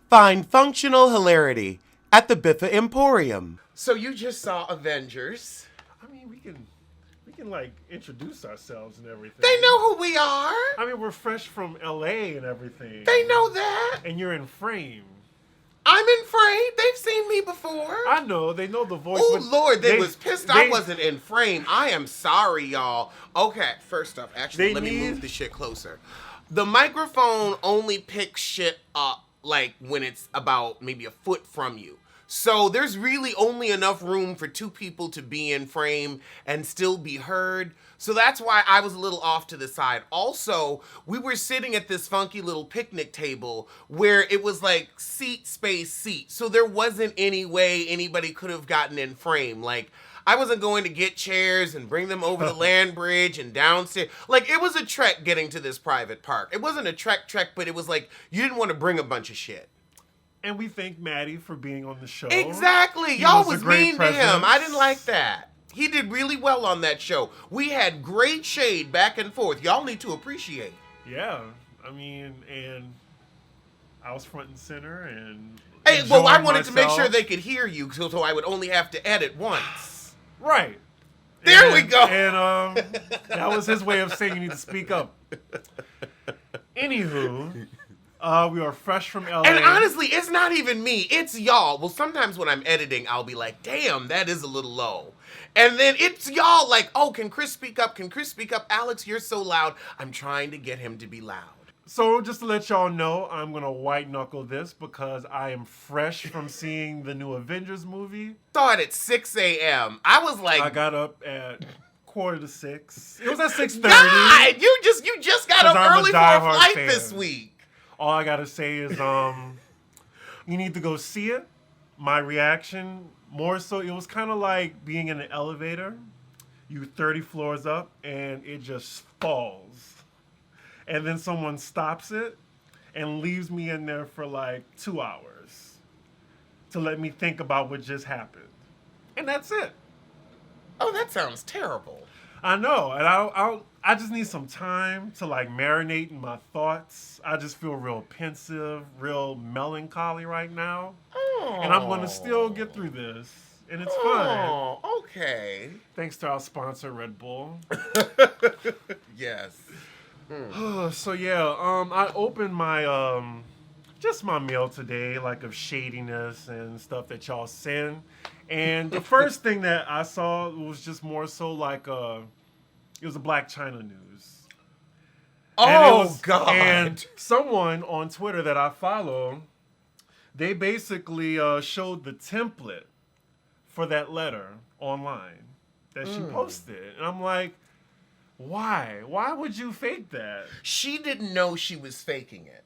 Find functional hilarity at the Biffa Emporium. So you just saw Avengers. I mean, we can like introduce ourselves and everything. They know who we are. I mean, we're fresh from LA and everything. They know that. And you're in frame. I'm in frame. They've seen me before. I know. They know the voice. Oh, Lord, they was pissed I wasn't in frame. I am sorry, y'all. Okay, first off, actually, let me move the shit closer. The microphone only picks shit up, like, when it's about maybe a foot from you. So there's really only enough room for two people to be in frame and still be heard. So that's why I was a little off to the side. Also, we were sitting at this funky little picnic table where it was like seat, space, seat. So there wasn't any way anybody could have gotten in frame. Like, I wasn't going to get chairs and bring them over the land bridge and downstairs. Like, it was a trek getting to this private park. It wasn't a trek, but it was like you didn't want to bring a bunch of shit. And we thank Maddie for being on the show. Exactly. Y'all was mean to him. I didn't like that. He did really well on that show. We had great shade back and forth. Y'all need to appreciate. Yeah. I mean, and I was front and center and hey, well, I wanted to make sure they could hear you, so I would only have to edit once. Right. There we go. And that was his way of saying you need to speak up. Anywho, we are fresh from LA. And honestly, it's not even me. It's y'all. Well, sometimes when I'm editing, I'll be like, damn, that is a little low. And then it's y'all like, oh, can Chris speak up? Can Chris speak up? Alex, you're so loud. I'm trying to get him to be loud. So just to let y'all know, I'm going to white knuckle this because I am fresh from seeing the new Avengers movie. Saw it at 6 a.m. I was like... I got up at 5:45. It was at 6:30. God, you just got up early for a flight this week. All I got to say is you need to go see it. My reaction, more so, it was kind of like being in an elevator. You 30 floors up and it just falls. And then someone stops it and leaves me in there for like 2 hours to let me think about what just happened. And that's it. Oh, that sounds terrible. I know. And I just need some time to like marinate in my thoughts. I just feel real pensive, real melancholy right now. Oh. And I'm going to still get through this. And it's fine. Oh, okay. Thanks to our sponsor, Red Bull. Yes. So yeah, I opened my just my mail today, like of shadiness and stuff that y'all send. And the first thing that I saw was just more so like it was a Blac Chyna news. Oh, God. And someone on Twitter that I follow, they basically showed the template for that letter online that she posted. And I'm like, why? Why would you fake that? She didn't know she was faking it.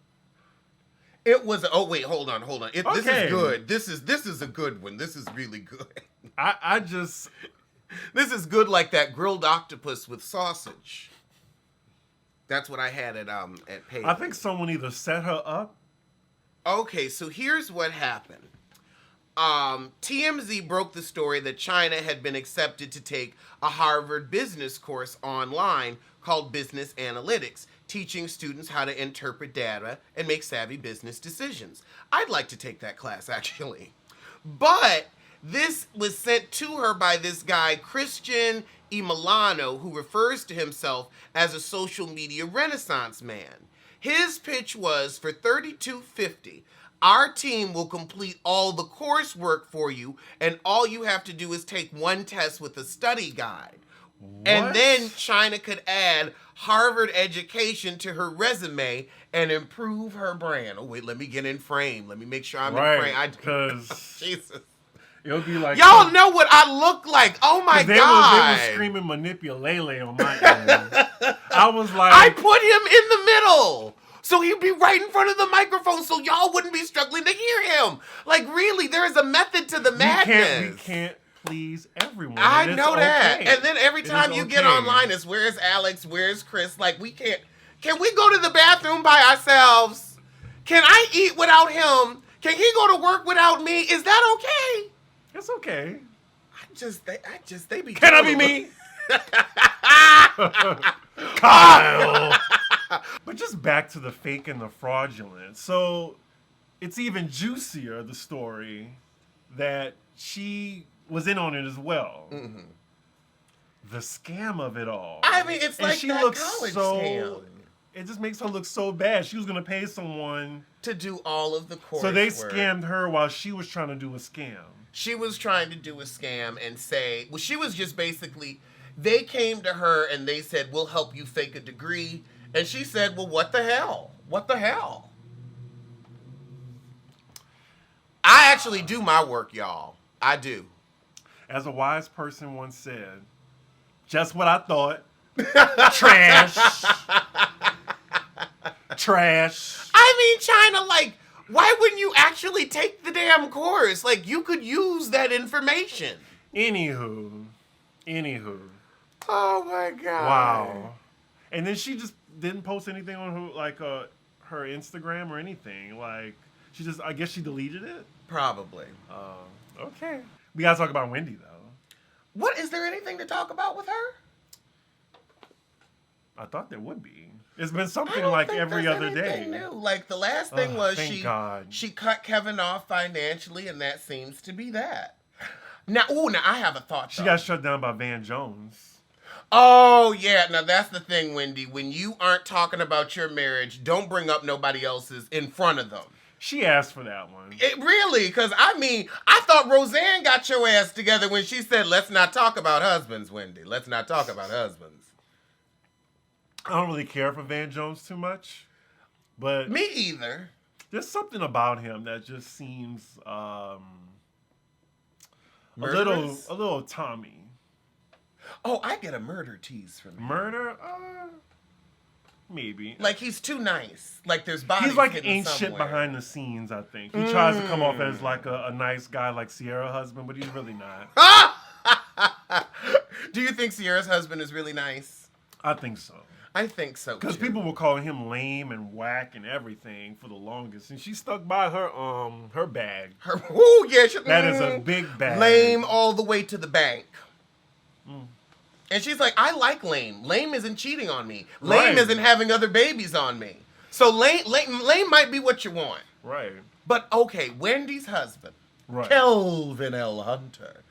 It was. Oh wait, hold on. This is good. This is a good one. This is really good. I just. This is good, like that grilled octopus with sausage. That's what I had at Pay. I think someone either set her up. Okay, so here's what happened. TMZ broke the story that Chyna had been accepted to take a Harvard business course online called Business Analytics, teaching students how to interpret data and make savvy business decisions. I'd like to take that class, actually. But this was sent to her by this guy, Christian Milano, who refers to himself as a social media renaissance man. His pitch was, for $32.50, our team will complete all the coursework for you, and all you have to do is take one test with a study guide. What? And then Chyna could add Harvard education to her resume and improve her brand. Oh, wait, let me get in frame. Let me make sure I'm in frame. Because Jesus. It'll be like... Y'all know what I look like. Oh, my God. They were screaming manipulele on my end. I was like... I put him in the middle. So he'd be right in front of the microphone so y'all wouldn't be struggling to hear him. Like, really, there is a method to the madness. We can't please everyone. I know that. And then every time you get online, it's where's Alex, where's Chris? Like, we can't. Can we go to the bathroom by ourselves? Can I eat without him? Can he go to work without me? Is that okay? It's okay. They be. Can I be me? Kyle. But just back to the fake and the fraudulent. So it's even juicier, the story, that she was in on it as well. Mm-hmm. The scam of it all. I mean, it's and like she that looks college so, scam. It just makes her look so bad. She was going to pay someone To do all of the course so they work. scammed her while she was trying to do a scam. She was trying to do a scam and say, well, she was just basically, they came to her and they said, we'll help you fake a degree. And she said, well, what the hell? What the hell? I actually do my work, y'all. I do. As a wise person once said, just what I thought. Trash. Trash. I mean, China, like, why wouldn't you actually take the damn course? Like, you could use that information. Anywho. Oh my God. Wow. And then she just didn't post anything on her, like, her Instagram or anything. Like, she just, I guess she deleted it? Probably. Okay. We gotta talk about Wendy, though. What, is there anything to talk about with her? I thought there would be. It's been something I don't like think every there's other day. anything new. Like, the last thing was thank God. she cut Kevin off financially, and that seems to be that. Now I have a thought. She got shut down by Van Jones. Oh, yeah. Now, that's the thing, Wendy. When you aren't talking about your marriage, don't bring up nobody else's in front of them. She asked for that one. It really, because, I mean, I thought Roseanne got your ass together when she said, let's not talk about husbands, Wendy. Let's not talk about husbands. I don't really care for Van Jones too much, but Me either. there's something about him that just seems a Murderous? little Tommy. Oh, I get a murder tease from him. Murder? Maybe. Like, he's too nice. Like, there's bodies He's like hidden ain't shit somewhere. behind the scenes, I think. He tries to come off as like a nice guy like Sierra's husband, but he's really not. Do you think Sierra's husband is really nice? I think so. I think so, Because too. people were calling him lame and whack and everything for the longest. And she stuck by her bag. Ooh, yeah. That is a big bag. Lame all the way to the bank. And she's like, I like Lame. Lame isn't cheating on me. Lame Right. isn't having other babies on me. So Lame might be what you want. Right. But okay, Wendy's husband, Right. Kelvin L. Hunter.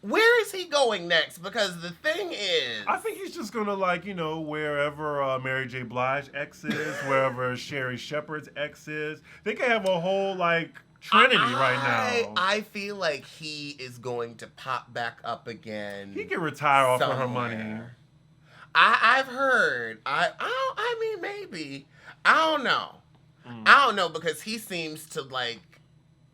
Where is he going next? Because the thing is, I think he's just gonna wherever Mary J. Blige ex is, wherever Sherry Shepherd's ex is. They can have a whole trinity right now. I feel like he is going to pop back up again. He can retire off of her money. somewhere. I've heard. I mean, maybe. I don't know. I don't know, because he seems to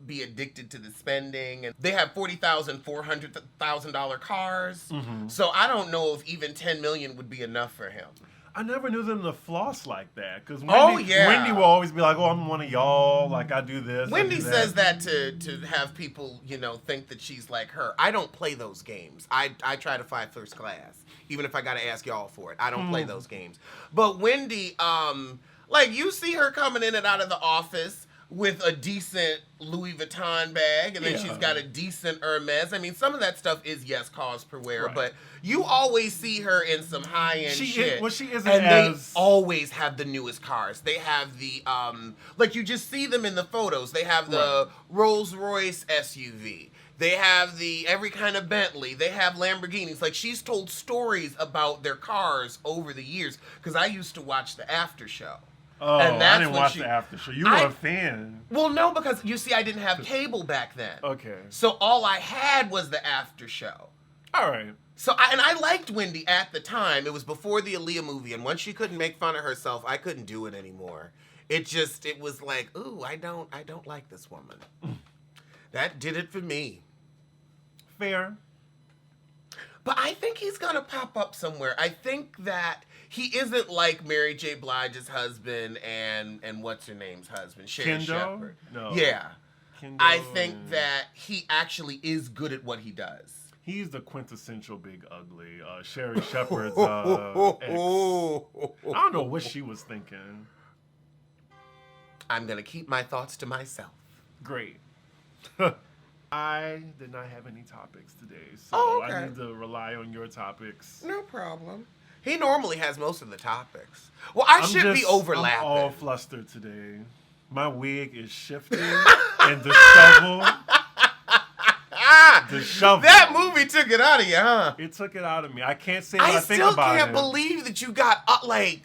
be addicted to the spending, and they have $40,000, $400,000 cars. So I don't know if even $10 million would be enough for him. I never knew them to floss like that. Because Wendy will always be like, oh, I'm one of y'all. Like, I do this. Wendy I do that. says that to have people, think that she's like her. I don't play those games. I try to fly first class, even if I got to ask y'all for it. I don't play those games. But Wendy, you see her coming in and out of the office with a decent Louis Vuitton bag, and then she's got a decent Hermes. I mean, some of that stuff is, yes, cause per wear, Right. but you always see her in some high-end shit. She isn't and as... they always have the newest cars. They have the, you just see them in the photos. They have the Rolls-Royce SUV. They have every kind of Bentley. They have Lamborghinis. She's told stories about their cars over the years, because I used to watch the after show. Oh, and that's I didn't when watch the after show. You were a fan. Well, no, because you see, I didn't have cable back then. Okay. So all I had was the after show. All right. So I liked Wendy at the time. It was before the Aaliyah movie, and once she couldn't make fun of herself, I couldn't do it anymore. It was like, ooh, I don't like this woman. That did it for me. Fair. But I think he's gonna pop up somewhere. I think that he isn't like Mary J. Blige's husband and what's her name's husband, Sherry Shepherd. No. Yeah. Kendo I think that he actually is good at what he does. He's the quintessential big ugly. Sherry Shepherd's ex. I don't know what she was thinking. I'm gonna keep my thoughts to myself. Great. I did not have any topics today, so Oh, okay. I need to rely on your topics. No problem. He normally has most of the topics. Well, I should be overlapping. I'm all flustered today. My wig is shifting and the shovel. The shovel. That movie took it out of you, huh? It took it out of me. I can't say what I think still about it. can't believe that you got And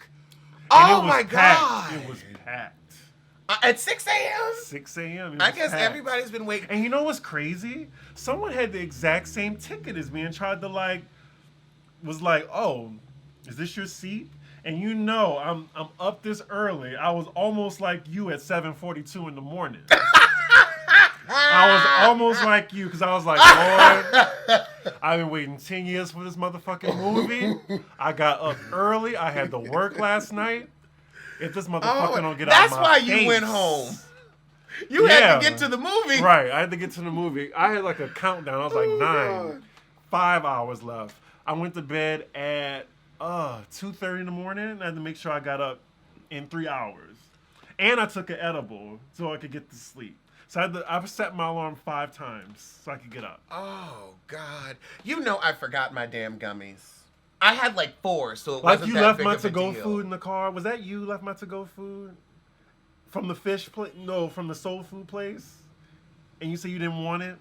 oh it was my packed. god! It was packed. At 6 a.m. 6 a.m. I guess packed. everybody's been waiting. And you know what's crazy? Someone had the exact same ticket as me and tried to was like, "Oh, is this your seat?" And you know, I'm up this early. I was almost like you at 7:42 in the morning. I was almost like you because I was like, Lord, I've been waiting 10 years for this motherfucking movie. I got up early. I had to work last night. If this motherfucker don't get out of my That's why face, you went home. You had to get to the movie. Right, I had to get to the movie. I had like a countdown. I was like 9. God. 5 hours left. I went to bed at 2:30 in the morning. I had to make sure I got up in 3 hours. And I took an edible so I could get to sleep. So I set my alarm 5 times so I could get up. Oh, God. You know I forgot my damn gummies. I had like 4, so it Like wasn't you that left big my of a to-go deal. food in the car. Was that you left my to-go food? From the fish place? No, from the soul food place? And you said you didn't want it?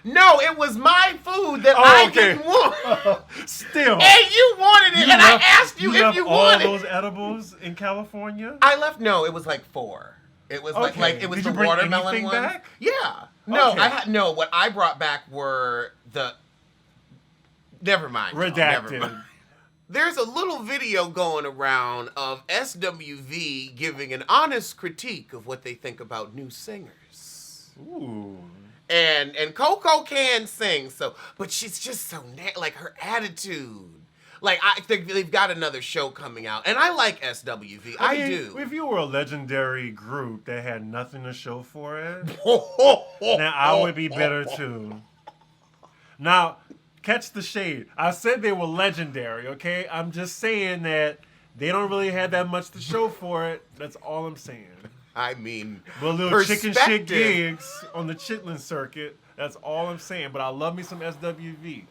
No, it was my food that I okay. didn't want. Still. And you wanted it, and I asked you if left you all wanted those edibles in California? I left, no, it was like 4. It was Okay. like it was Did the you bring watermelon anything ones. back? Yeah. No, Okay. no, what I brought back were the never mind. y'all, Redacted. Never mind. There's a little video going around of SWV giving an honest critique of what they think about new singers. Ooh. And Coco can sing, so but she's just so like her attitude. Like I think they've got another show coming out, and I like SWV. I mean, do. If you were a legendary group that had nothing to show for it, Now then I would be better too. Now, catch the shade. I said they were legendary, okay? I'm just saying that they don't really have that much to show for it. That's all I'm saying. I mean, But little chicken shit perspective. gigs on the chitlin circuit. That's all I'm saying. But I love me some SWV.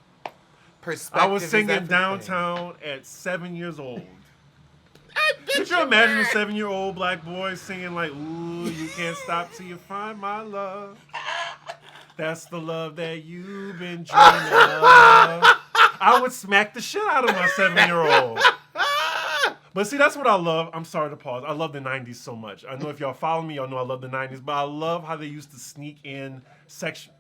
Perspective I was is singing everything. downtown at 7 years old. I bet Could you imagine a were. 7-year-old black boy singing like, "Ooh, you can't stop till you find my love. That's the love that you've been dreaming of." I would smack the shit out of my 7-year-old. But see, that's what I love. I'm sorry to pause. I love the 90s so much. I know if y'all follow me, y'all know I love the 90s. But I love how they used to sneak in section.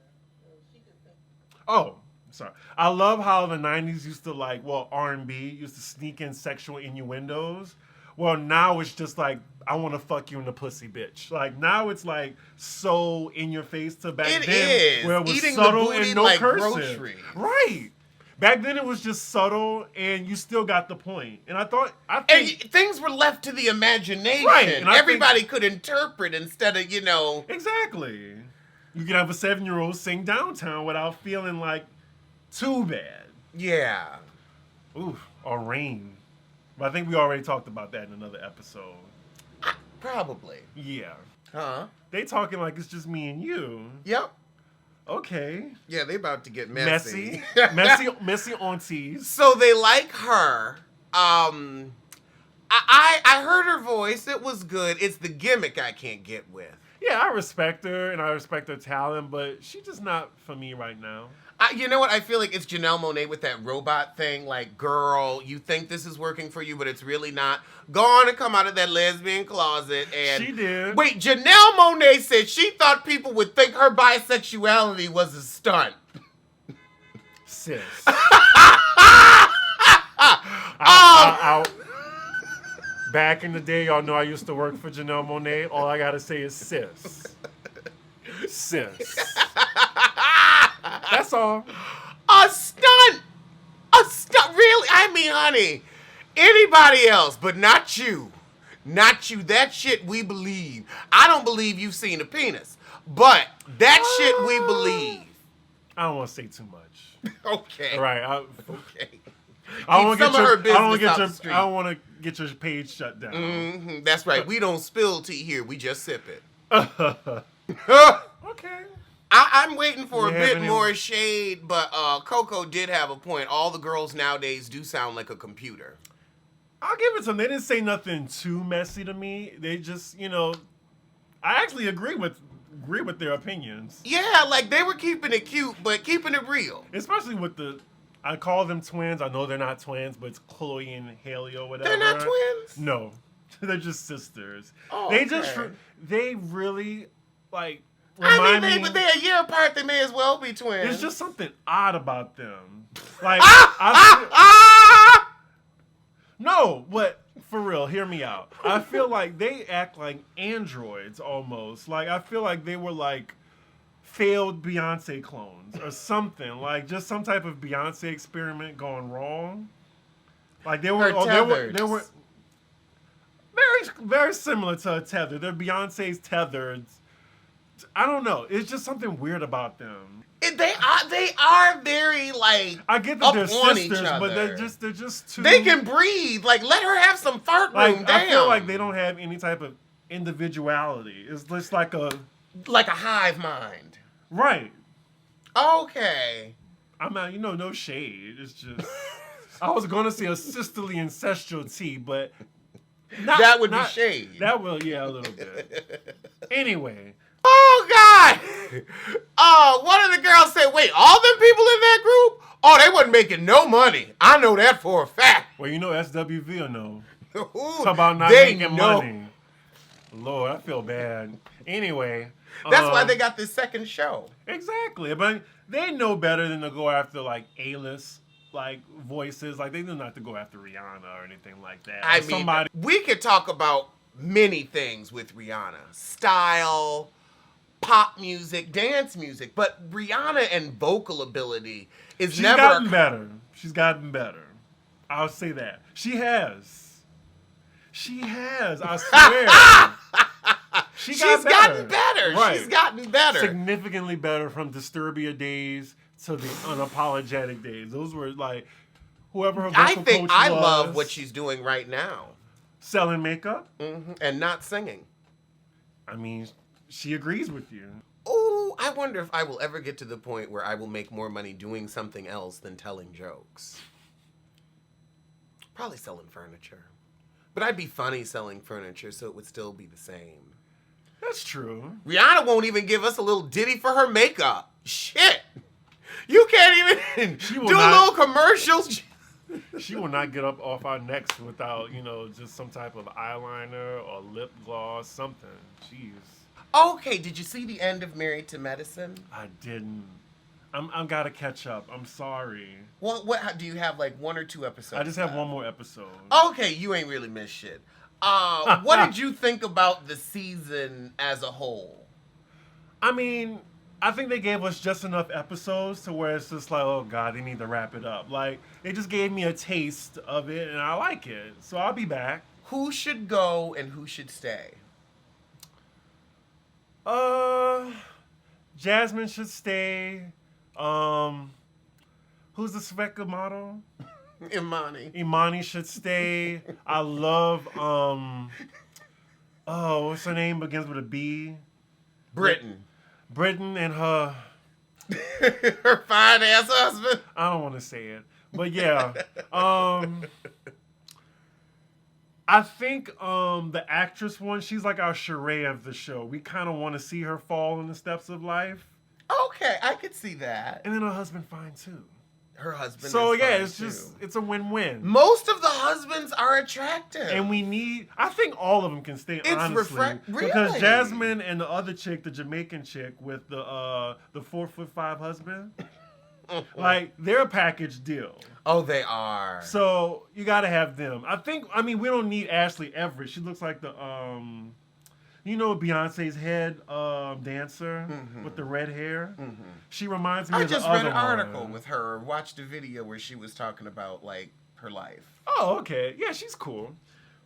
Oh, sorry. I love how the 90s used to R&B used to sneak in sexual innuendos. Well, now it's just like, I want to fuck you in the pussy, bitch. Like, now it's like so in your face to back It then. is. Where it was Eating the subtle booty and no like cursing. groceries. Right. Back then it was just subtle and you still got the point. And I And think things were left to the imagination. Right, and I Everybody could interpret instead of, exactly. You could have a 7-year-old sing downtown without feeling like too bad. yeah. Ooh, or rain. But I think we already talked about that in another episode. Probably. Yeah. Huh? They talking like it's just me and you. Yep. Okay. Yeah, they about to get messy. Messy aunties. So they like her. I heard her voice. It was good. It's the gimmick I can't get with. Yeah, I respect her and I respect her talent, but she's just not for me right now. You know what? I feel like it's Janelle Monáe with that robot thing. Like, girl, you think this is working for you, but it's really not. Go on and come out of that lesbian closet. And She did. Wait, Janelle Monáe said she thought people would think her bisexuality was a stunt. Sis. Back in the day, y'all know I used to work for Janelle Monáe. All I gotta say is sis. Sis. That's all. A stunt! A stunt! Really? I mean, honey, anybody else, but not you. Not you. That shit we believe. I don't believe you've seen a penis, but that shit we believe. I don't want to say too much. Okay. All right. Okay. I don't Keep some of her business out the I street. don't want to get your page shut down. Mm-hmm. That's right. We don't spill tea here. We just sip it. Okay. I'm waiting for a You bit have any- more shade, but Coco did have a point. All the girls nowadays do sound like a computer. I'll give it to them. They didn't say nothing too messy to me. They just, I actually agree with their opinions. Yeah, like they were keeping it cute, but keeping it real. Especially with I call them twins. I know they're not twins, but it's Chloe and Haley or whatever. They're not twins? No. They're just sisters. Oh, they really, like, I mean, but they're a year apart. They may as well be twins. There's just something odd about them. Like, no, but for real, hear me out. I feel like they act like androids almost. Like, I feel like they were like failed Beyonce clones or something. Like, just some type of Beyonce experiment gone wrong. Like, they were very, very similar to a tether. They're Beyonce's tethered. I don't know. It's just something weird about them. They are very like I get that they're sisters, but they're just too. They can breathe. Like let her have some fart room. Damn. I feel like they don't have any type of individuality. It's just like a hive mind. Right. Okay. I'm not. No shade. It's just. I was gonna say a sisterly ancestral tea, but that would be shade. That will, yeah, a little bit. Anyway. Oh God! Oh, one of the girls said, "Wait, all them people in that group? Oh, they wasn't making no money. I know that for a fact." Well, you know SWV or no? Ooh, Talk about not making money. Lord, I feel bad. Anyway, that's why they got this second show. Exactly, but they know better than to go after like A-list like voices. Like they do not to go after Rihanna or anything like that. I mean, we could talk about many things with Rihanna: style, pop music, dance music, but Rihanna and vocal ability is never. She's gotten better. She's gotten better. I'll say that. She has. I swear. She's gotten better. Right. She's gotten better. Significantly better from Disturbia days to the unapologetic days. Those were like whoever her vocal coach was. I love what she's doing right now. Selling makeup? Mm-hmm. And not singing. I mean, she agrees with you. Oh, I wonder if I will ever get to the point where I will make more money doing something else than telling jokes. Probably selling furniture. But I'd be funny selling furniture, so it would still be the same. That's true. Rihanna won't even give us a little ditty for her makeup. Shit. You can't even do little commercials. She will not get up off our necks without, just some type of eyeliner or lip gloss, something. Jeez. Okay, did you see the end of Married to Medicine? I didn't. I'm gotta catch up. I'm sorry. Well, do you have like 1 or 2 episodes? I just have one more episode. Okay, you ain't really missed shit. What did you think about the season as a whole? I mean, I think they gave us just enough episodes to where it's just like, oh God, they need to wrap it up. Like, they just gave me a taste of it, and I like it. So I'll be back. Who should go and who should stay? Jasmine should stay. Who's the Sveka model? Imani should stay. I love, what's her name? Begins with a B. Britain and her... her fine-ass husband. I don't want to say it. But yeah. I think the actress one, she's like our Sheree of the show. We kind of want to see her fall in the steps of life. Okay, I could see that. And then her husband fine too. Her husband so is yeah, fine it's too. it's a win-win. Most of the husbands are attractive. And I think all of them can stay, honestly. Really? Because Jasmine and the other chick, the Jamaican chick with the 4'5" husband, like they're a package deal. Oh, they are. So you gotta have them. I mean, we don't need Ashley Everett. She looks like the Beyonce's head dancer with the red hair. Mm-hmm. She reminds me of the other one. I just read an article with her, watched a video where she was talking about like her life. Oh, okay. Yeah, she's cool.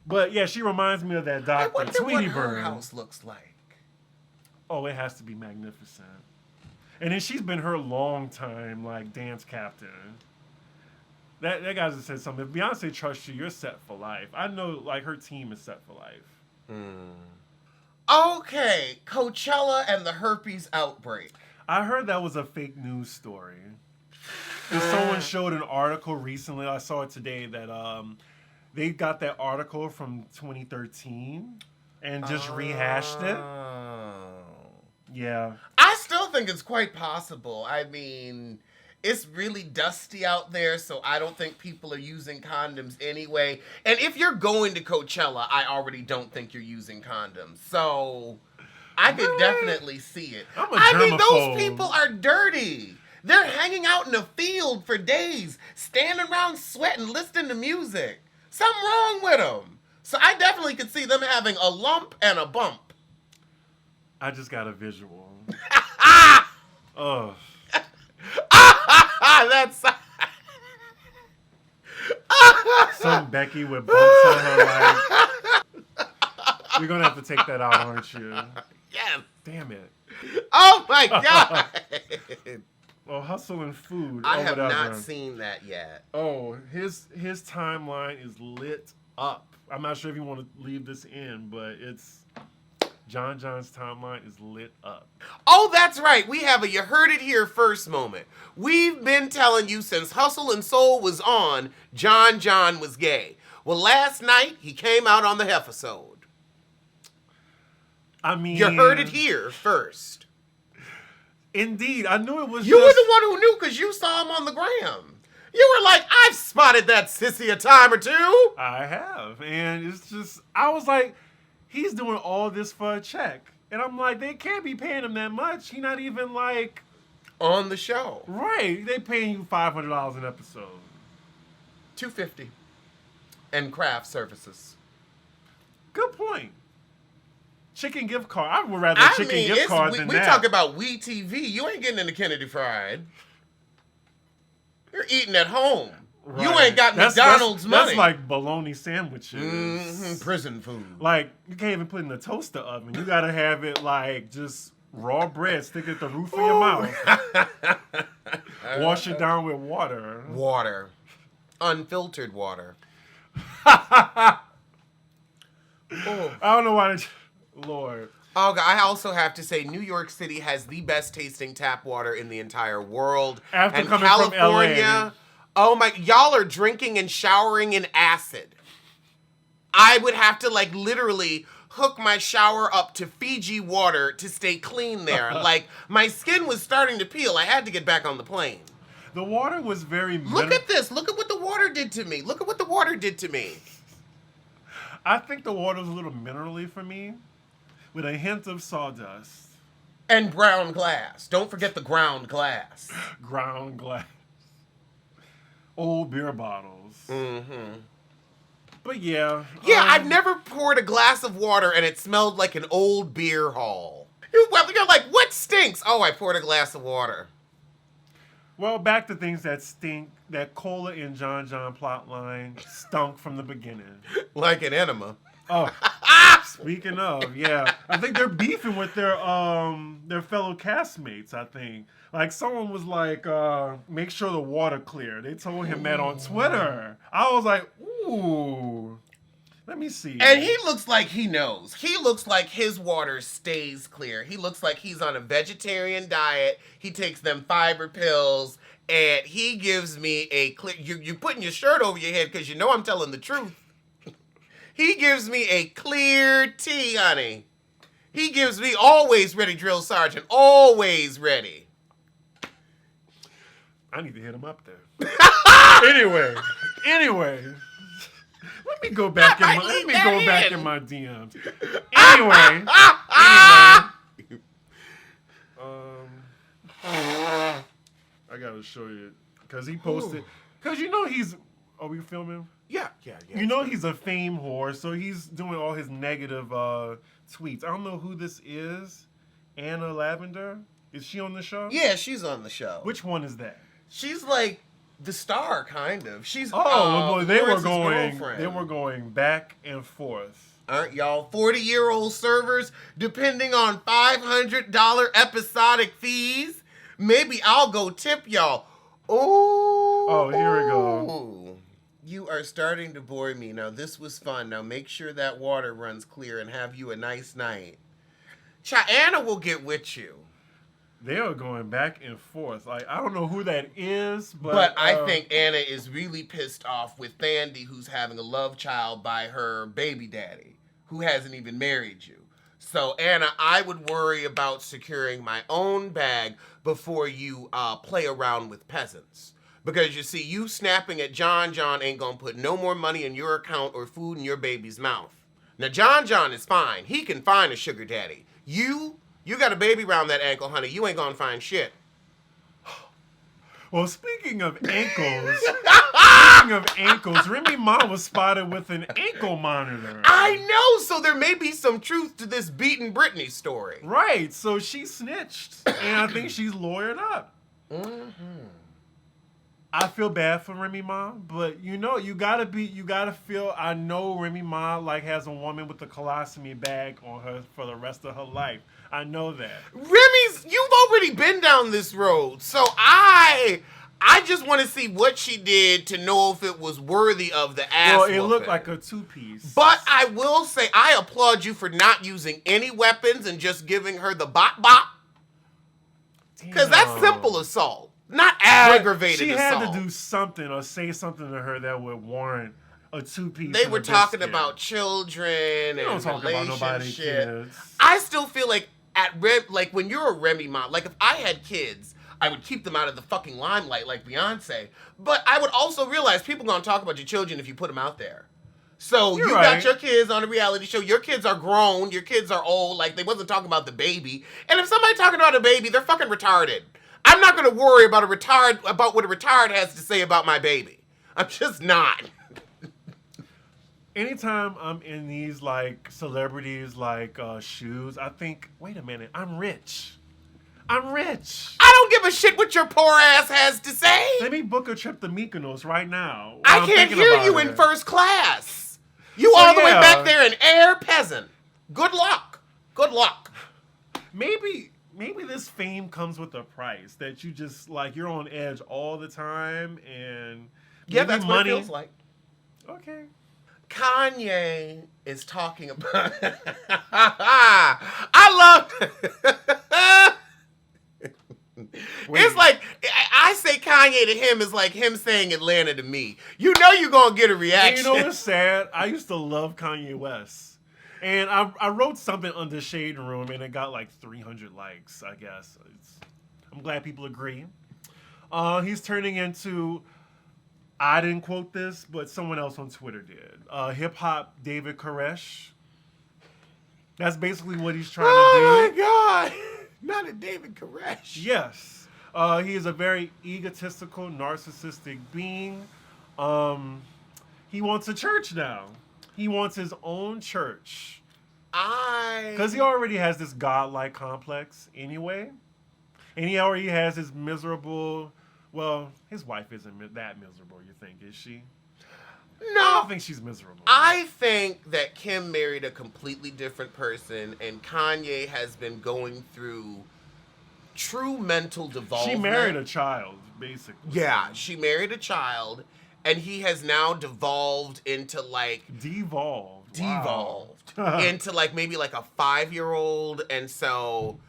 But yeah, she reminds me of that Dr. I wonder Tweety what her Bird. house looks like. Oh, it has to be magnificent. And then she's been her long time like dance captain. That guy just said something. If Beyonce trusts you, you're set for life. I know like her team is set for life. Okay, Coachella and the herpes outbreak. I heard that was a fake news story. Someone showed an article recently. I saw it today that they got that article from 2013, and just rehashed it. Yeah. I still think it's quite possible. I mean, it's really dusty out there, so I don't think people are using condoms anyway. And if you're going to Coachella, I already don't think you're using condoms. So I could definitely see it. I mean, those people are dirty. They're hanging out in a field for days, standing around sweating, listening to music. Something wrong with them. So I definitely could see them having a lump and a bump. I just got a visual. Oh. That's some Becky with bumps on her life. You're gonna have to take that out, aren't you? Yes. Damn it. Oh my God. Well, Hustle and Food. I have not seen that yet. Oh, his timeline is lit up. I'm not sure if you want to leave this in, but it's John's timeline is lit up. Oh, that's right. We have a you heard it here first moment. We've been telling you since Hustle and Soul was on, John was gay. Well, last night he came out on the Heffisode. I mean, you heard it here first. Indeed, I knew it was. You were the one who knew because you saw him on the gram. You were like, I've spotted that sissy a time or two. I have, and it's just, I was like, he's doing all this for a check, and I'm like, they can't be paying him that much. He not even like on the show, right? They paying you $500 an episode, $250, and craft services. Good point. Chicken gift card. I would rather chicken gift card than that. We talk about WeTV. You ain't getting into Kennedy Fried. You're eating at home. Right. You ain't got McDonald's money. That's like bologna sandwiches. Mm-hmm. Prison food. Like, you can't even put it in the toaster oven. You got to have it like just raw bread, stick it at the roof of your mouth. Wash it down with water. Water. Unfiltered water. I don't know why. Lord. Oh, God, I also have to say, New York City has the best tasting tap water in the entire world. After coming California, from LA. Oh my, y'all are drinking and showering in acid. I would have to like literally hook my shower up to Fiji water to stay clean there. Like my skin was starting to peel. I had to get back on the plane. The water was very... Look at this. Look at what the water did to me. Look at what the water did to me. I think the water was a little minerally for me, with a hint of sawdust. And ground glass. Don't forget the ground glass. Ground glass. Old beer bottles. Mm-hmm. But yeah. Yeah, I've never poured a glass of water and it smelled like an old beer hall. You're like, what stinks? Oh, I poured a glass of water. Well, back to things that stink. That Cola and John plotline stunk from the beginning. Like an enema. Oh. Speaking of, yeah. I think they're beefing with their fellow castmates, I think. Like, someone was like, make sure the water clear. They told him that on Twitter. I was like, ooh. Let me see. And he looks like he knows. He looks like his water stays clear. He looks like he's on a vegetarian diet. He takes them fiber pills. And he gives me a clear... You're putting your shirt over your head because you know I'm telling the truth. He gives me a clear tea, honey. He gives me always ready, drill sergeant. Always ready. I need to hit him up there. Anyway. Let me go back in my DMs. Anyway. I gotta show you because he posted. Because you know he's. Are we filming? Yeah. You know he's a fame whore, so he's doing all his negative tweets. I don't know who this is. Anna Lavender. Is she on the show? Yeah, she's on the show. Which one is that? She's like the star, kind of. She's they were going back and forth. Aren't y'all 40-year-old servers depending on $500 episodic fees? Maybe I'll go tip y'all. Oh, here we go. You are starting to bore me. Now, this was fun. Now, make sure that water runs clear and have you a nice night. Anna will get with you. They are going back and forth. Like, I don't know who that is, but I think Anna is really pissed off with Kandi, who's having a love child by her baby daddy. who hasn't even married you. So, Anna, I would worry about securing my own bag before you play around with peasants. Because you see, you snapping at John ain't gonna put no more money in your account or food in your baby's mouth. Now, John is fine. He can find a sugar daddy. You got a baby around that ankle, honey. You ain't gonna find shit. Well, speaking of ankles, Remy Ma was spotted with an ankle monitor. I know, so there may be some truth to this beaten Britney story. Right, so she snitched, and I think she's lawyered up. Mm-hmm. I feel bad for Remy Ma, but you gotta feel. I know Remy Ma has a woman with a colostomy bag on her for the rest of her life. I know that. You've already been down this road, so I just want to see what she did to know if it was worthy of the ass. Well, it looked like a two-piece. But I will say, I applaud you for not using any weapons and just giving her the bop. Because that's simple assault. Not aggravated assault. She had to do something or say something to her that would warrant a two-piece. They were talking about children and don't talk about nobody kids. I still feel like when you're a Remy Ma, like if I had kids, I would keep them out of the fucking limelight like Beyonce. But I would also realize people gonna talk about your children if you put them out there. So you got your kids on a reality show. Your kids are grown. Your kids are old. Like they wasn't talking about the baby. And if somebody talking about a baby, they're fucking retarded. I'm not going to worry about what a retard has to say about my baby. I'm just not. Anytime I'm in these celebrities shoes, I think, wait a minute, I'm rich. I don't give a shit what your poor ass has to say. Let me book a trip to Mykonos right now. I can't hear you in first class. You all the way back there in air, peasant. Good luck. Maybe this fame comes with a price that you just you're on edge all the time and that's what it feels like. Okay. Kanye is talking about I love It's like I say Kanye to him is like him saying Atlanta to me. You know you're gonna get a reaction. And you know what's sad? I used to love Kanye West. And I wrote something on the Shade Room, and it got 300 likes, I guess. I'm glad people agree. He's turning into, I didn't quote this, but someone else on Twitter did. Hip-hop David Koresh. That's basically what he's trying to do. Oh, my God. Not a David Koresh. Yes. He is a very egotistical, narcissistic being. He wants a church now. He wants his own church. Because he already has this godlike complex anyway. And he already has his miserable... Well, his wife isn't that miserable, you think, is she? No. I don't think she's miserable. I think that Kim married a completely different person, and Kanye has been going through true mental development. She married a child, basically. Yeah, she married a child, and he has now devolved into Devolved into maybe a 5-year-old. And so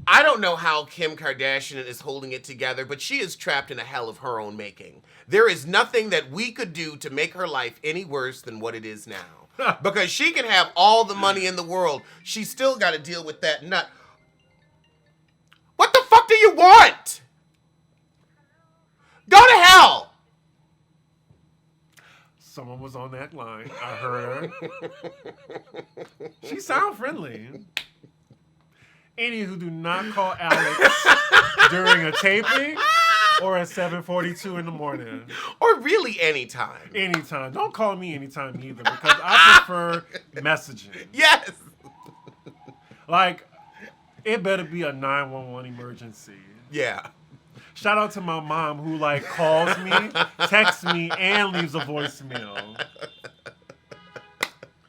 I don't know how Kim Kardashian is holding it together, but she is trapped in a hell of her own making. There is nothing that we could do to make her life any worse than what it is now. Because she can have all the money in the world. She's still got to deal with that nut. What the fuck do you want? Go to hell. Someone was on that line. I heard her. She sound friendly. Any who do not call Alex during a taping or at 7:42 in the morning. Or really anytime. Anytime. Don't call me anytime either because I prefer messaging. Yes. It better be a 911 emergency. Yeah. Shout out to my mom who calls me, texts me, and leaves a voicemail.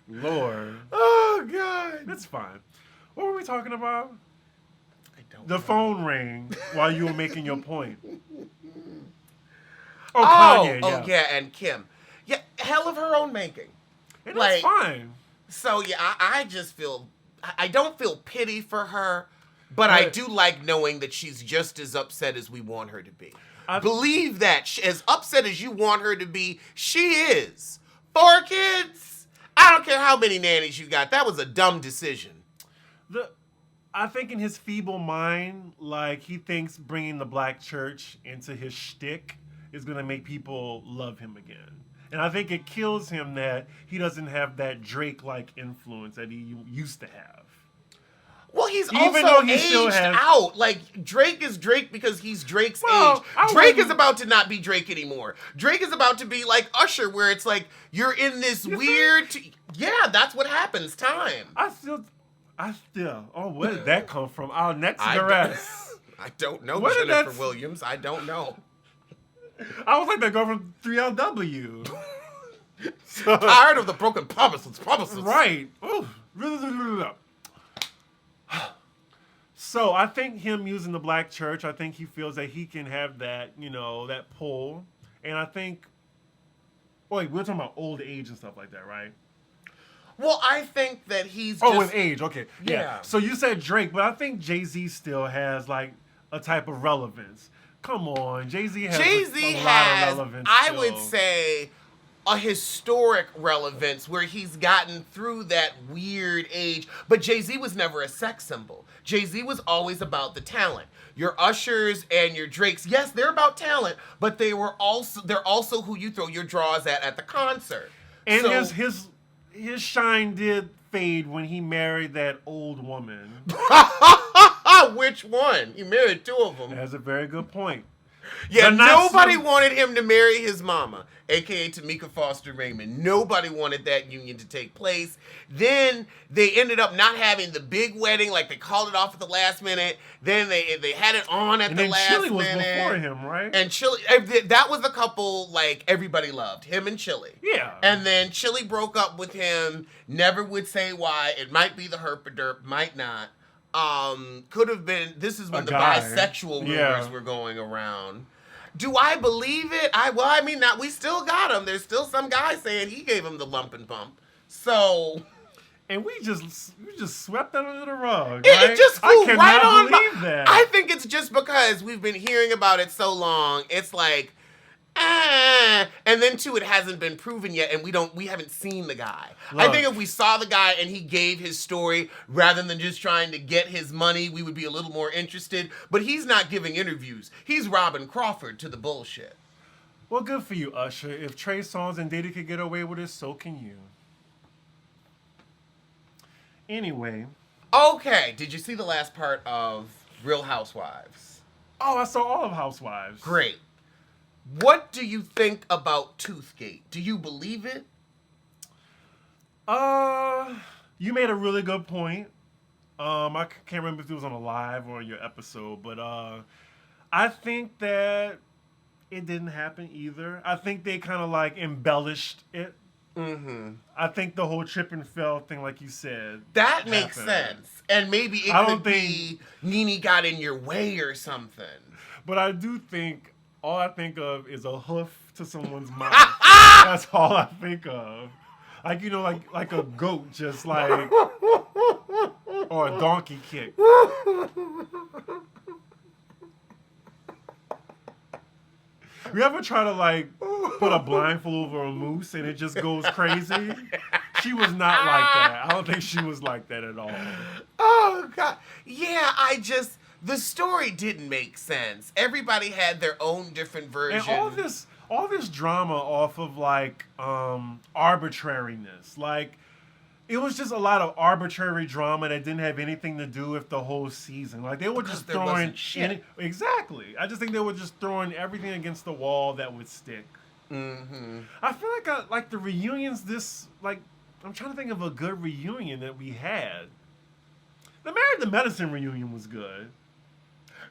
Lord. Oh, God. It's fine. What were we talking about? I don't The know. phone rang while you were making your point. Oh, Kanye, Oh, yeah, and Kim. Yeah, hell of her own making. And that's fine. So, yeah, I just feel... I don't feel pity for her, but I do like knowing that she's just as upset as we want her to be. Believe that. As upset as you want her to be, she is. 4 kids? I don't care how many nannies you got. That was a dumb decision. I think in his feeble mind, like, he thinks bringing the black church into his shtick is going to make people love him again. And I think it kills him that he doesn't have that Drake-like influence that he used to have. Well, he's Even also though he aged still has... out. Like, Drake is Drake because he's Drake's age. Drake wouldn't... is about to not be Drake anymore. Drake is about to be like Usher, where it's like, you're in this weird... Yeah, that's what happens. Time. I still... Oh, where did that come from? Our next guest. I don't know, Jennifer Williams. I don't know. I was like that girl from 3LW. Tired of the broken promises. Right. So I think him using the black church, I think he feels that he can have that, that pull. And I think, we're talking about old age and stuff like that, right? Well, I think that he's with age, okay. Yeah. So you said Drake, but I think Jay-Z still has, like, a type of relevance. Come on, Jay-Z has a lot of relevance. I would say, a historic relevance where he's gotten through that weird age. But Jay-Z was never a sex symbol. Jay-Z was always about the talent. Your Ushers and your Drakes, yes, they're about talent, but they're also who you throw your draws at the concert. And so, his shine did fade when he married that old woman. Which one? He married two of them. That's a very good point. Yeah, nobody wanted him to marry his mama, a.k.a. Tamika Foster Raymond. Nobody wanted that union to take place. Then they ended up not having the big wedding, like they called it off at the last minute. Then they had it on at the last minute. And Chili was before him, right? And Chili, that was a couple, like, everybody loved. Him and Chili. Yeah. And then Chili broke up with him, never would say why. It might be the herpaderp, might not. Could have been, this is when the bisexual rumors were going around. Do I believe it? We still got him. There's still some guy saying he gave him the lump and bump. So. And we just swept that under the rug. It just flew right on. Believe that. I think it's just because we've been hearing about it so long. It's like, and then too, it hasn't been proven yet, and we haven't seen the guy. Look, I think if we saw the guy and he gave his story rather than just trying to get his money, we would be a little more interested. But he's not giving interviews. He's Robin Crawford to the bullshit. Well, good for you, Usher. If Trey Songz and Diddy could get away with it, so can you. Anyway. Okay, did you see the last part of Real Housewives? Oh, I saw all of Housewives. Great. What do you think about Toothgate? Do you believe it? You made a really good point. I can't remember if it was on a live or your episode, but I think that it didn't happen either. I think they kind of like embellished it. Mm-hmm. I think the whole trip and fell thing, like you said, that makes sense. And maybe it could be Nene got in your way or something. But I do think all I think of is a hoof to someone's mouth. That's all I think of. Like, like a goat, just like, or a donkey kick. You ever try to, like, put a blindfold over a moose and it just goes crazy? She was not like that. I don't think she was like that at all. Oh, God. Yeah, the story didn't make sense. Everybody had their own different version. And all this drama off of, like, arbitrariness. Like, it was just a lot of arbitrary drama that didn't have anything to do with the whole season. Like, they were just throwing shit. Exactly. I just think they were just throwing everything against the wall that would stick. Mm-hmm. I feel like the reunions I'm trying to think of a good reunion that we had. The Married to Medicine reunion was good.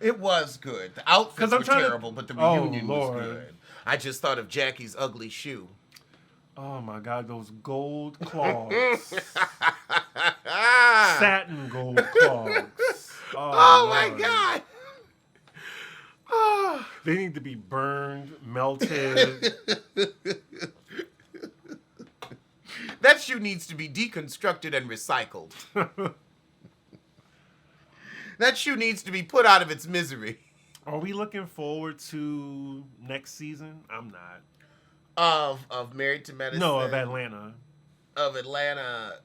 It was good. The outfits were terrible, but the reunion was good. I just thought of Jackie's ugly shoe. Oh my God, those gold clogs. Satin gold clogs. Oh my God. Oh. They need to be burned, melted. That shoe needs to be deconstructed and recycled. That shoe needs to be put out of its misery. Are we looking forward to next season? I'm not. Of Married to Medicine? No, of Atlanta. of Atlanta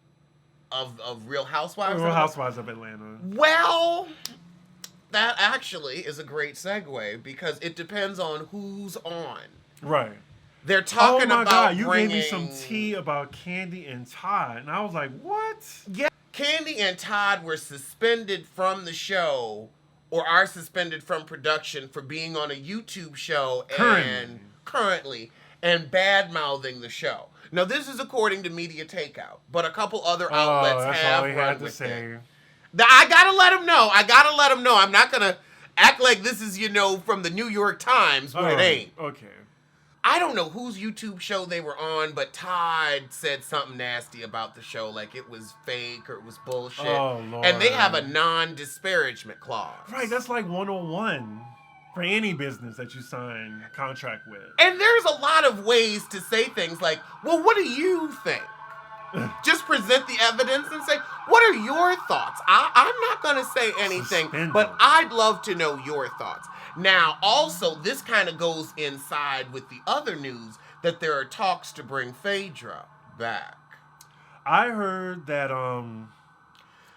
of Real Housewives? Real Housewives of Atlanta. Well, that actually is a great segue because it depends on who's on. Right. They're talking about. Oh my God! You bringing... gave me some tea about Kandi and Todd, and I was like, "What?" Yeah, Kandi and Todd were suspended from the show, or are suspended from production for being on a YouTube show currently and bad mouthing the show. Now, this is according to Media Takeout, but a couple other outlets have run with it. I gotta let them know. I'm not gonna act like this is from the New York Times when it ain't. Okay. I don't know whose YouTube show they were on, but Todd said something nasty about the show, like it was fake or it was bullshit. Oh, Lord. And they have a non-disparagement clause. Right, that's like 101 for any business that you sign a contract with. And there's a lot of ways to say things like, well, what do you think? Just present the evidence and say, what are your thoughts? I'm not going to say anything, but I'd love to know your thoughts. Now, also, this kind of goes inside with the other news that there are talks to bring Phaedra back. I heard that,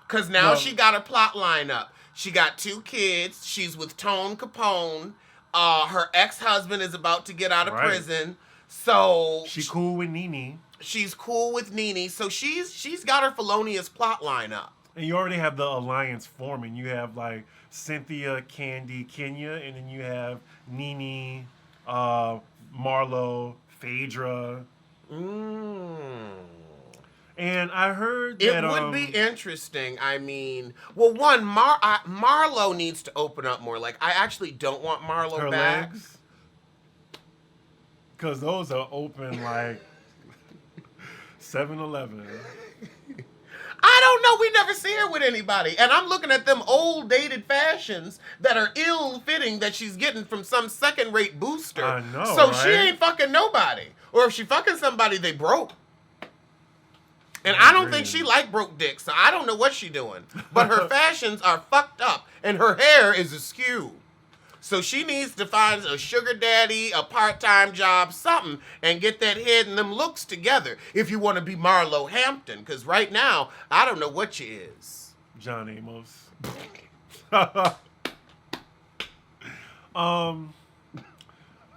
because now she got a plot line up. She got 2 kids. She's with Tone Capone. Her ex-husband is about to get out of prison. So she's cool with Nene. She's cool with Nene. So she's got her felonious plot line up. And you already have the alliance forming. You have like Cynthia, Kandi, Kenya, and then you have Nene, Marlo, Phaedra. And I heard that it would be interesting. I mean, well, one, Marlo needs to open up more. Like, I actually don't want Marlo her back. Legs, because those are open like 7-Eleven. I don't know. We never see her with anybody. And I'm looking at them old dated fashions that are ill-fitting that she's getting from some second-rate booster. I know, so right? she ain't fucking nobody. Or if she fucking somebody, they broke. And I don't think she like broke dicks, so I don't know what she doing. But her fashions are fucked up, and her hair is askew. So she needs to find a sugar daddy, a part-time job, something, and get that head and them looks together if you want to be Marlo Hampton. Because right now, I don't know what she is. John Amos.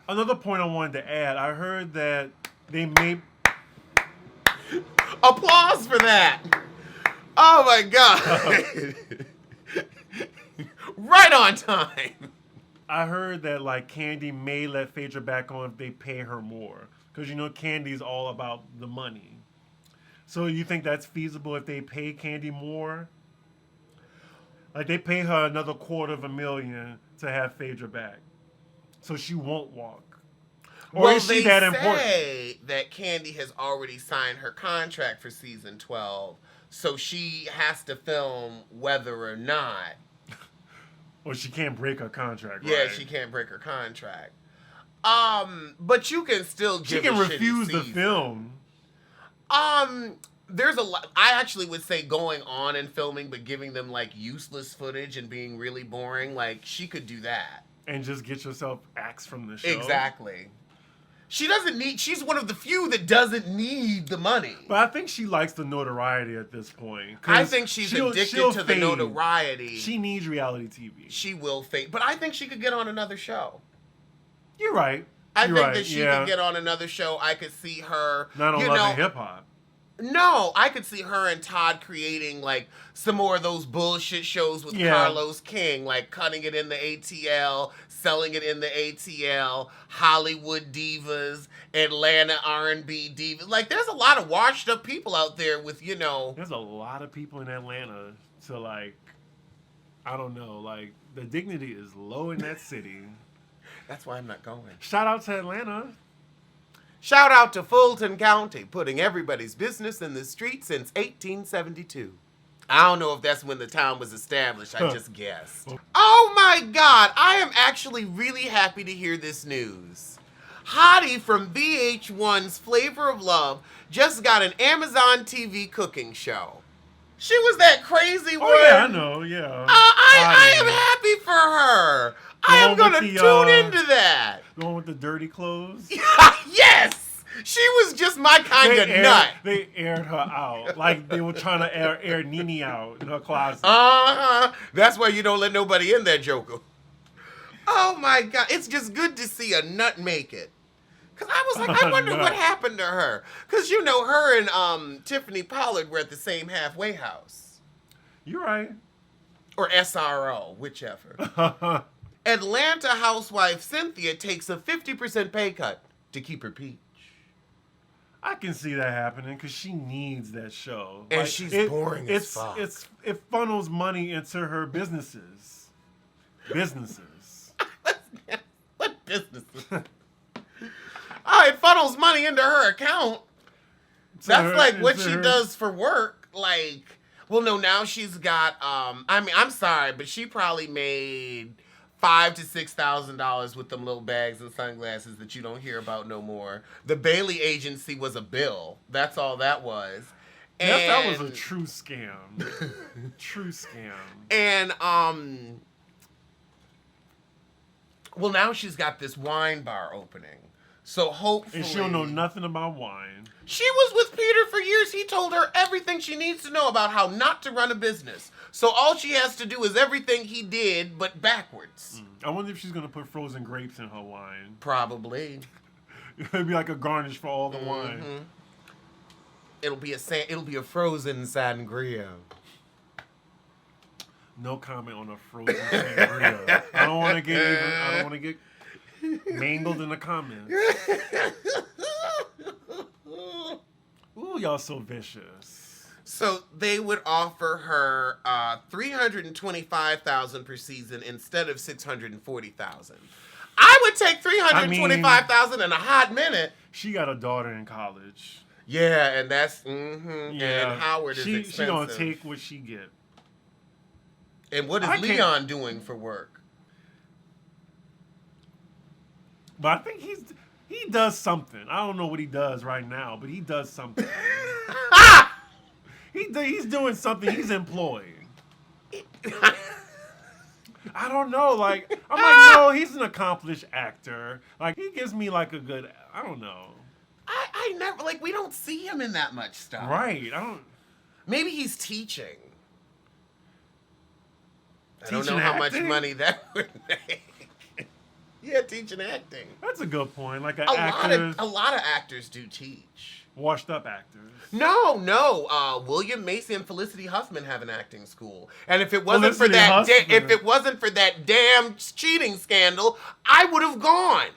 Another point I wanted to add, I heard that they may... Applause for that. Oh, my God. Right on time. I heard that like Kandi may let Phaedra back on if they pay her more, because Kandi's all about the money. So you think that's feasible if they pay Kandi more? Like they pay her another $250,000 to have Phaedra back, so she won't walk. Or is she that important? They say that Kandi has already signed her contract for season 12, so she has to film whether or not. Or she can't break her contract, right? Yeah, she can't break her contract. But you can still give She can refuse the film. There's a lot. I actually would say going on and filming, but giving them like useless footage and being really boring. Like she could do that and just get yourself axed from the show. Exactly. She doesn't need. She's one of the few that doesn't need the money. But I think she likes the notoriety at this point. I think she's addicted to the notoriety. She needs reality TV. She will fade, but I think she could get on another show. You're right. I think that she could get on another show. I could see her. Not on Love and Hip Hop. No, I could see her and Todd creating like some more of those bullshit shows with Carlos King, like cutting it in the ATL, selling it in the ATL, Hollywood divas, Atlanta R&B divas. Like there's a lot of washed up people out there with, There's a lot of people in Atlanta to like, I don't know, like the dignity is low in that city. That's why I'm not going. Shout out to Atlanta. Shout out to Fulton County, putting everybody's business in the street since 1872. I don't know if that's when the town was established. I just guessed. Oh my God. I am actually really happy to hear this news. Hottie from VH1's Flavor of Love just got an Amazon TV cooking show. She was that crazy one. Oh, yeah, I know, yeah. I am happy for her. I am going to tune into that. The one with the dirty clothes? Yes! She was just my kind of nut. They aired her out. Like they were trying to air Nene out in her closet. That's why you don't let nobody in there, Joker. Oh my God. It's just good to see a nut make it. Because I was like, I wonder what happened to her. Because, you know, her and Tiffany Pollard were at the same halfway house. You're right. Or SRO, whichever. Atlanta housewife Cynthia takes a 50% pay cut to keep her peach. I can see that happening because she needs that show. And she's boring as fuck. It funnels money into her businesses. What businesses? Oh, it funnels money into her account. That's like what she does for work. Like, well, no, now she's got, I mean, I'm sorry, but she probably made $5,000 to $6,000 with them little bags and sunglasses that you don't hear about no more. The Bailey agency was a bill. That's all that was. Yes, that was a true scam. True scam. And, well, now she's got this wine bar opening. So hopefully... And she don't know nothing about wine. She was with Peter for years. He told her everything she needs to know about how not to run a business. So all she has to do is everything he did, but backwards. I wonder if she's going to put frozen grapes in her wine. Probably. It'll be like a garnish for all the wine. It'll be a frozen sangria. No comment on a frozen sangria. I don't want to get mangled in the comments. Ooh, y'all so vicious. So they would offer her $325,000 per season instead of $640,000. I would take $325,000 in a hot minute. She got a daughter in college. Yeah, and that's Yeah. And Howard is expensive. She gonna take what she get. And what is Leon doing for work? But I think he does something. I don't know what he does right now, but he does something. He's doing something. He's employed. I don't know. Like I'm like, no, he's an accomplished actor. Like he gives me like a good. I don't know. I never we don't see him in that much stuff. Right. I don't. Maybe he's teaching. I don't know how much money that would make. Yeah, teaching acting. That's a good point. Like a lot of actors do teach. Washed up actors. No. William Macy and Felicity Huffman have an acting school, and if it wasn't for that damn cheating scandal, I would have gone.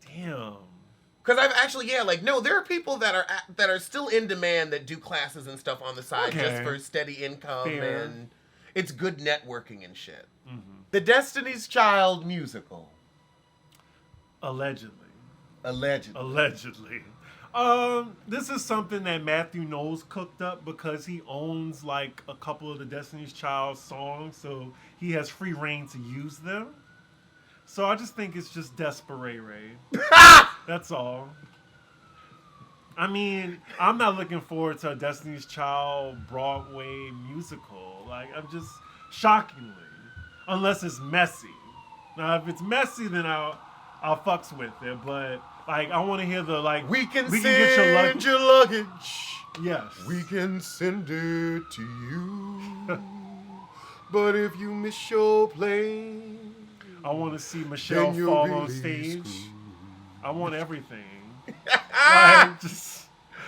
Damn. Because I've actually, there are people that are still in demand that do classes and stuff on the side just for steady income. Fair. And it's good networking and shit. Mm-hmm. The Destiny's Child musical. Allegedly. This is something that Matthew Knowles cooked up because he owns like a couple of the Destiny's Child songs, so he has free reign to use them. So I just think it's just desperate. That's all. I mean, I'm not looking forward to a Destiny's Child Broadway musical. Like, I'm just shockingly, unless it's messy. Now, if it's messy, then I'll fucks with it. But like, I want to hear the we can send your luggage. Yes, we can send it to you. But if you miss your plane, I want to see Michelle fall on stage. I want everything. I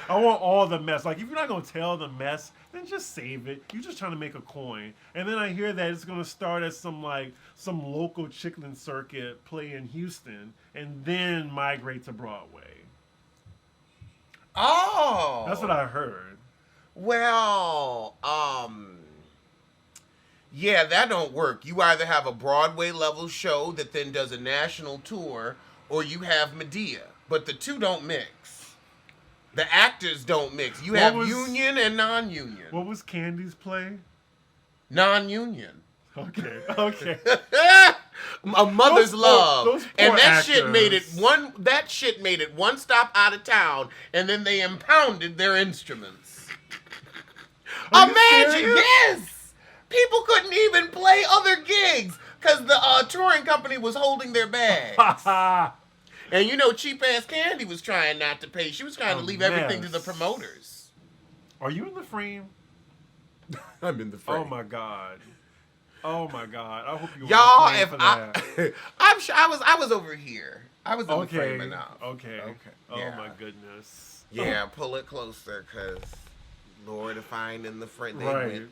want all the mess. Like, if you're not going to tell the mess, then just save it. You're just trying to make a coin. And then I hear that it's going to start as some local chitlin circuit play in Houston and then migrate to Broadway. Oh. That's what I heard. Well, yeah, that don't work. You either have a Broadway level show that then does a national tour, or you have Medea. But the two don't mix. The actors don't mix. You have union and non-union. What was Kandi's play? Non-union. Okay. A Mother's Love. Those poor and that actors. shit made it one stop out of town, and then they impounded their instruments. Imagine, yes! People couldn't even play other gigs because the touring company was holding their bags. And you know, cheap ass Kandi was trying not to pay. She was trying to leave everything to the mess. promoters. Are you in the frame? I'm in the frame. Oh my god. Oh my god. I hope you were Y'all, in the if frame for that. I'm sure I was over here. I was in the frame enough. Okay. Oh Yeah. my goodness. Yeah, pull it closer, cause Lord, if I ain't in the frame, they Right. went.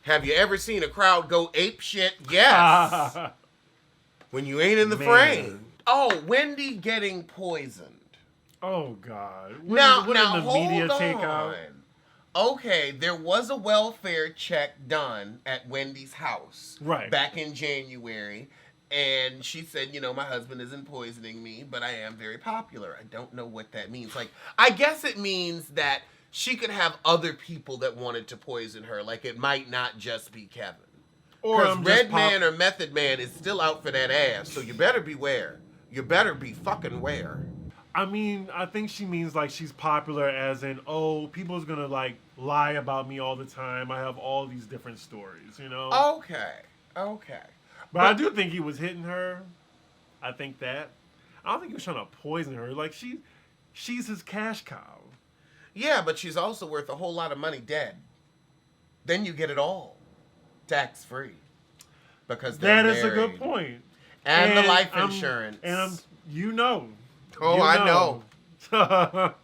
Have you ever seen a crowd go ape shit? Yes. When you ain't in the frame. Oh, Wendy getting poisoned. Oh god. Now, what now did the hold media on. take out? Okay, there was a welfare check done at Wendy's house Right. back in January, and she said, you know, my husband isn't poisoning me, but I am very popular. I don't know what that means. Like, I guess it means that she could have other people that wanted to poison her. Like, it might not just be Kevin. Or Because I'm just Red Man or Method Man is still out for that ass, so you better beware. You better be fucking aware. I mean, I think she means like she's popular as in, oh, people's gonna like lie about me all the time. I have all these different stories, you know? Okay. But I do think he was hitting her. I think that. I don't think he was trying to poison her. Like she's his cash cow. Yeah, but she's also worth a whole lot of money dead. Then you get it all. Tax free. Because That they're is a married. good point. And the life insurance. You know. Oh, You I know. That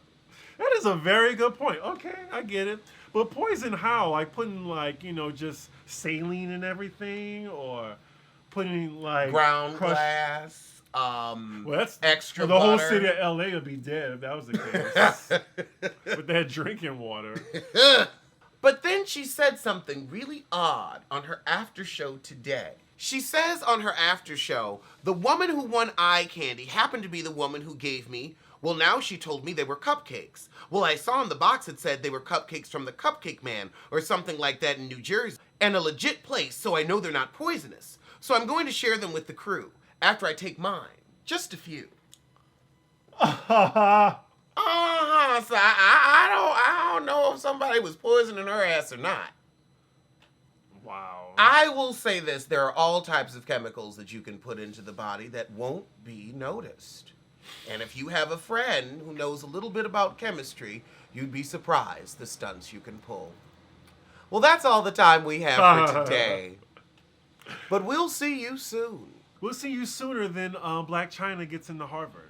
is a very good point. Okay, I get it. But poison how? Like putting like, you know, just saline and everything, or putting like Ground crushed- glass. Well, that's extra the whole butter. city of LA would be dead if that was the case. With that drinking water. But then she said something really odd on her after show today. She says on her after show, the woman who won eye candy happened to be the woman who gave me, well, now she told me they were cupcakes. Well, I saw in the box it said they were cupcakes from the Cupcake Man or something like that in New Jersey, and a legit place, so I know they're not poisonous. So I'm going to share them with the crew after I take mine. Just a few. So I don't know if somebody was poisoning her ass or not. Wow. I will say this, there are all types of chemicals that you can put into the body that won't be noticed. And if you have a friend who knows a little bit about chemistry, you'd be surprised the stunts you can pull. Well, that's all the time we have for today. But we'll see you soon. We'll see you sooner than Blac Chyna gets into Harvard.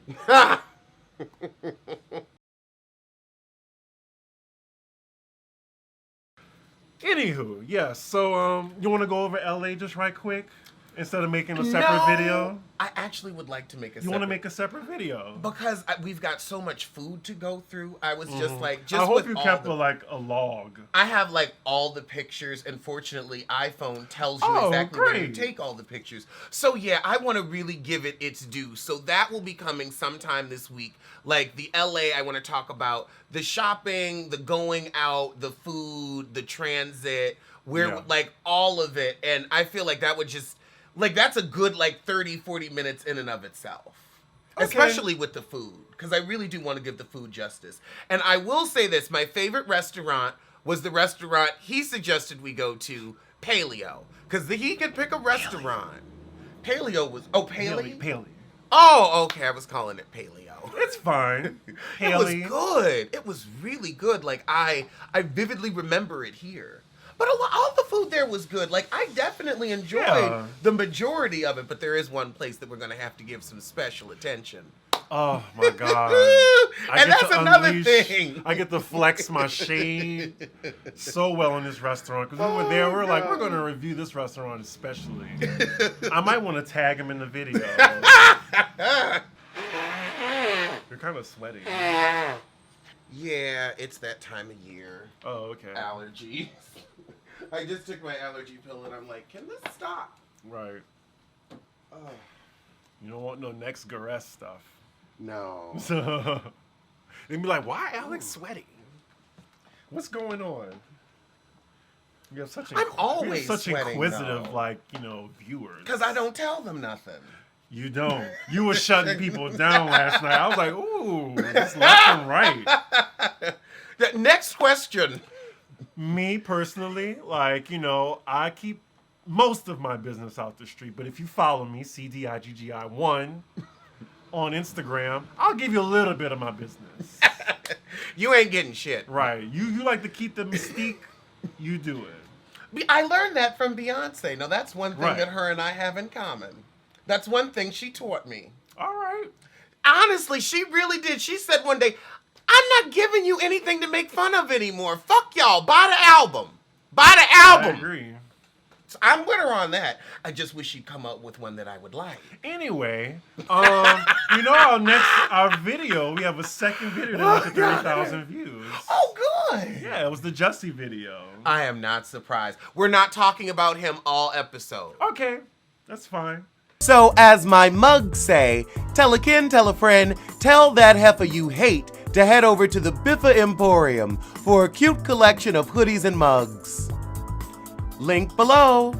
Anywho, yes. So, you want to go over LA just right quick instead of making a separate video? I actually would like to make a You want to make a separate video? Because we've got so much food to go through. I was just like, I hope with you all kept the- a log. I have like all the pictures, and fortunately iPhone tells you Oh, exactly where to great. take all the pictures. So yeah, I want to really give it its due. So that will be coming sometime this week. Like the LA, I want to talk about the shopping, the going out, the food, the transit, where like all of it. And I feel like that would just, like that's a good like 30, 40 minutes in and of itself. Okay. Especially with the food, because I really do want to give the food justice. And I will say this, my favorite restaurant was the restaurant he suggested we go to, Paleo. Because he could pick a restaurant. Paleo was, Paley? Paley. Oh, okay, I was calling it Paleo. It's fine. It was Paley. good. It was really good. Like, I vividly remember it here. But all the food there was good. Like, I definitely enjoyed the majority of it, but there is one place that we're going to have to give some special attention. Oh my god. And that's another thing. I get to flex my shade so well in this restaurant. Because we were there, we were like, we're going to review this restaurant especially. I might want to tag him in the video. You're kind of sweating. Yeah, it's that time of year. Oh, okay. Allergies. I just took my allergy pill and I'm like, can this stop? Right. Oh, You don't want no next Garess stuff. no. So they'd be like, why Alex sweating? What's going on? You have such I'm always such sweating, inquisitive, though. like, viewers. Because I don't tell them nothing. You don't. You were shutting people down last night. I was like, ooh, it's left and right. The next question. Me personally, like, I keep most of my business out the street. But if you follow me, CDIGGI1 on Instagram, I'll give you a little bit of my business. You ain't getting shit. Right. You like to keep the mystique, you do it. I learned that from Beyonce. Now, that's one thing Right. that her and I have in common. That's one thing she taught me. All right. Honestly, she really did. She said one day, I'm not giving you anything to make fun of anymore. Fuck y'all. Buy the album. Buy the album. I agree. So I'm with her on that. I just wish she'd come up with one that I would like. Anyway, our video, we have a second video that went to 30,000 views. Oh, good. Yeah, it was the Jussie video. I am not surprised. We're not talking about him all episode. Okay, that's fine. So, as my mugs say, tell a kin, tell a friend, tell that heifer you hate to head over to the Biffa Emporium for a cute collection of hoodies and mugs. Link below.